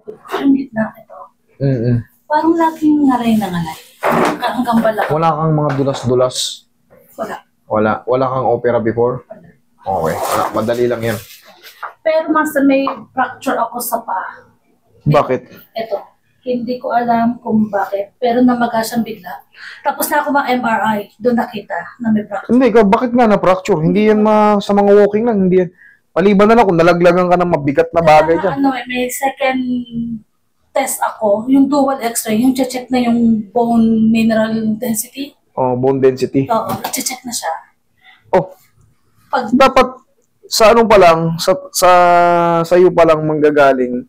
Yung gitna ito. Parang laging ngalay na ngalay. Hanggang balak. Wala kang mga dulas-dulas? Wala. Wala. Wala kang opera before? Wala. Okay. Wala. Madali lang yan. Pero master, may fracture ako sa paa. Bakit? Ito. Hindi ko alam kung bakit. Pero namaga siyang bigla. Tapos na ako MRI. Doon nakita na may fracture. Hindi, bakit nga na-fracture? Hindi yan sa mga walking lang. Hindi yan. Maliban na lang kung nalaglagan ka ng mabigat na bagay dyan. May second test ako. Yung dual x-ray. Yung check na yung bone mineral density. Oh, bone density. Oo, check na siya. Oh, dapat sa ano pa lang, sa iyo pa lang manggagaling,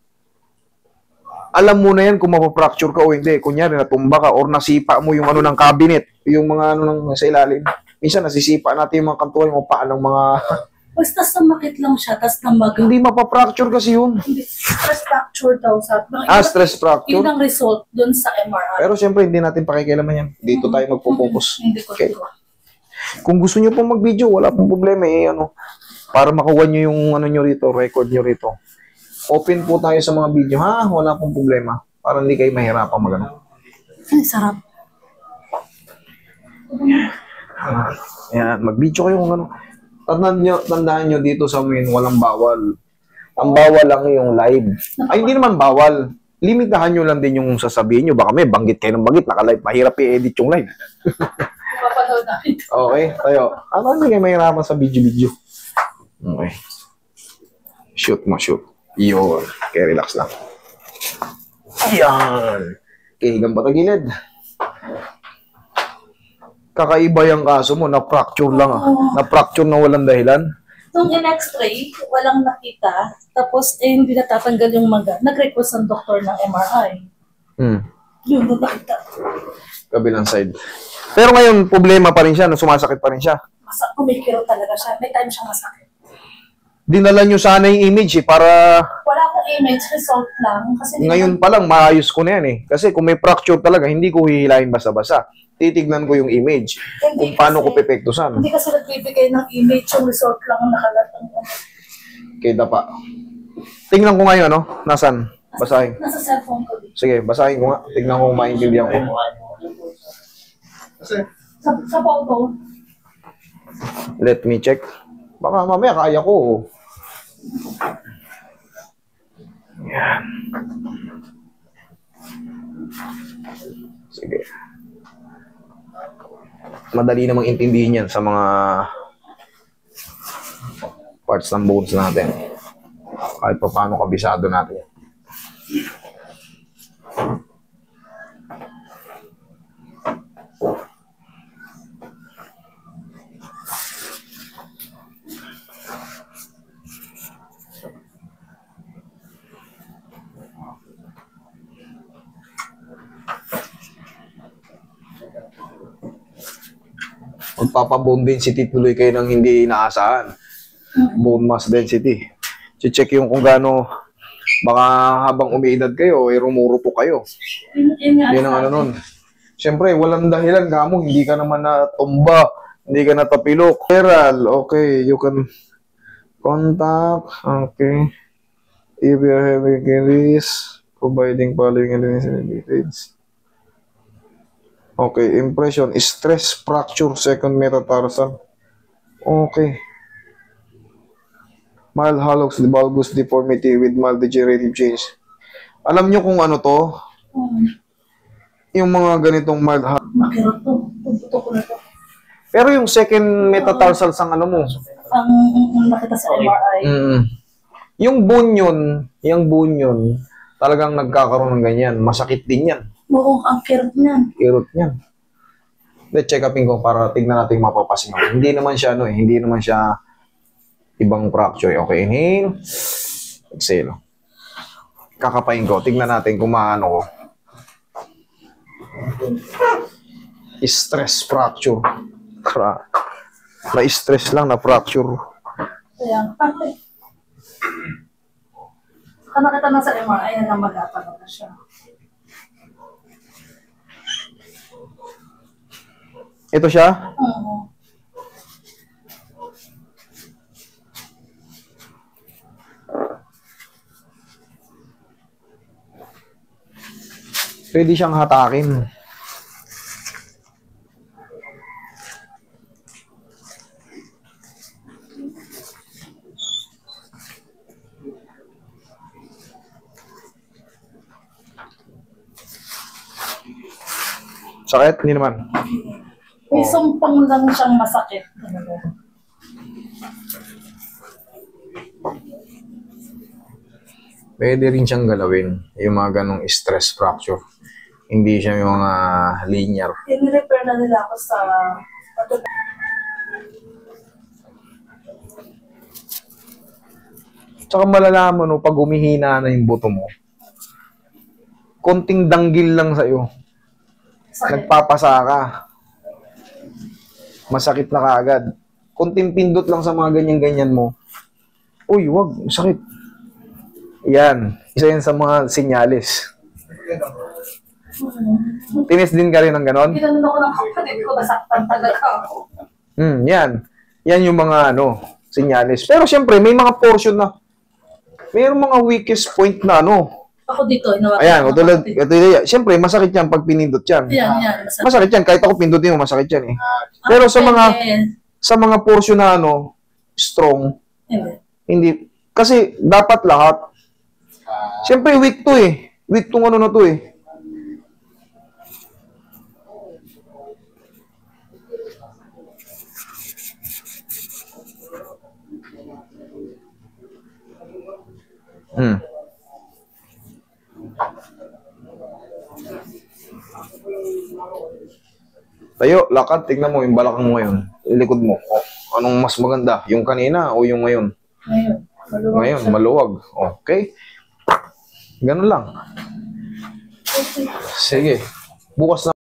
alam mo na yan kung mapapfracture ka o hindi. Kunyari, natumba ka or nasipa mo yung ano ng cabinet, yung mga ano ng sa ilalim. Minsan, nasisipa natin yung mga kantuan, yung paa ng mga... Basta sumakit lang siya, tapos namaga. Hindi mapapfracture kasi yun. Hindi, stress fracture daw. Stress fracture? Yun ang result dun sa MRI. Pero siyempre, hindi natin pakikialaman yan. Dito tayo magpo-focus. Hindi ko okay. Kung gusto nyo pong mag-video, wala pong problema para makuha nyo yung ano nyo rito, record nyo rito. Open po tayo sa mga video, ha? Wala pong problema. Para hindi kayo mahirapan magano. Ay, sarap. Yan, mag-video kayo kung ano. Tandaan nyo dito sa amin, walang bawal. Ang bawal lang yung live. Ay, hindi naman bawal. Limitahan nyo lang din yung sasabihin nyo. Baka may banggit kayo ng banggit, naka-live. Mahirap i-edit yung live. Okay, tayo. Hindi kayo mahirapan sa video-video. Okay. Shoot mo, shoot. Yun. Okay, relax lang. Ayan. Okay, gamba tagilid. Kakaiba yung kaso mo, na-fracture lang Na-fracture na walang dahilan. Nung in-x-ray, walang nakita. Tapos, hindi natatanggal yung maga. Nag-request ang doktor ng MRI. Yun, doon nakita. Kabilang side. Pero ngayon, problema pa rin siya, sumasakit pa rin siya. Kumikiro talaga siya. May time siya masakit. Dinala nyo sana yung image para... Wala akong image, result lang. Kasi ngayon pa lang, maayos ko na yan Kasi kung may fracture talaga, hindi ko hihilahin basa-basa. Titignan ko yung image. Kung paano ko pepektusan. Hindi kasi nagbibigay ng image, yung result lang ang nakalatang. Kita pa. Tingnan ko ngayon, Nasaan? Basahin. Nasa cellphone ko. Sige, basahin ko nga. Tingnan ko kung maintindihan ko. Sa photo. Let me check. Baka mamaya kaya ko. Yan. Sige. Madali namang intindihin yan sa mga parts ng bones natin. Kahit pa paano kabisado natin yan. Magpapa-bone density tuloy kayo ng hindi inaasahan. Bone mass density. Check yung kung gaano, baka habang umiidad kayo, rumuro po kayo. Yun ang ano nun. Siyempre, walang dahilan ka mo, hindi ka naman natumba, hindi ka natapilok. Okay, you can contact, okay. If you are having injuries, providing following details. Okay, impression, stress fracture, second metatarsal. Okay. Mild hallux bulbous deformity with mild degenerative change. Alam nyo kung ano to? Yung mga ganitong mild hallux. Makirot to. Tututo ko na to. Pero yung second metatarsal sang ano mo? Ang nakita sa MRI. Yung bone yun, talagang nagkakaroon ng ganyan. Masakit din yan. Oo, ang kirot niyan. Kirot niyan. Check upin ko para tignan natin mapapasin ako. Hindi naman siya hindi naman siya ibang fracture. Okay, inhale. Exhale. Kakapain ko. Tignan natin kung maano ko. Stress fracture. Na-stress lang na fracture. Kaya, nakita na sa MRI na namagatan na siya. Ito siya? Oo. Pwede siyang hatakin. Sakit? Hindi naman. May sumpang lang siyang masakit. Pwede rin siyang galawin. Yung mga ganong stress fracture. Hindi siya yung mga linear. In-repair na nila ako sa... Tsaka malalaman mo, pag humihina na yung buto mo, konting danggil lang sa'yo. Nagpapasa ka. Masakit na kaagad. Konting pindot lang sa mga ganyan-ganyan mo. Uy, wag, sakit. Yan. Isa yan sa mga sinyalis. Tinis din ka rin ng ganon? Ginanon ako ng kapatid ko, nasaktan talaga ako. Yan. Yan yung mga sinyalis. Pero siyempre, may mga portion na, mayroong mga weakest point na Ako dito, inawakan. Ayan, siyempre, masakit yan pag pinindot yan. Yan. Masakit yan. Kahit ako pindutin mo, masakit yan eh. Pero sa mga portion na strong, hindi. Kasi dapat lahat. Siyempre, weak to eh. Weak tong na to eh. Tayo, lakad, tignan mo yung balakang mo ngayon. Ilikod mo. Anong mas maganda? Yung kanina o yung ngayon? Ngayon, maluwag. Okay? Ganun lang. Sige. Bukas na.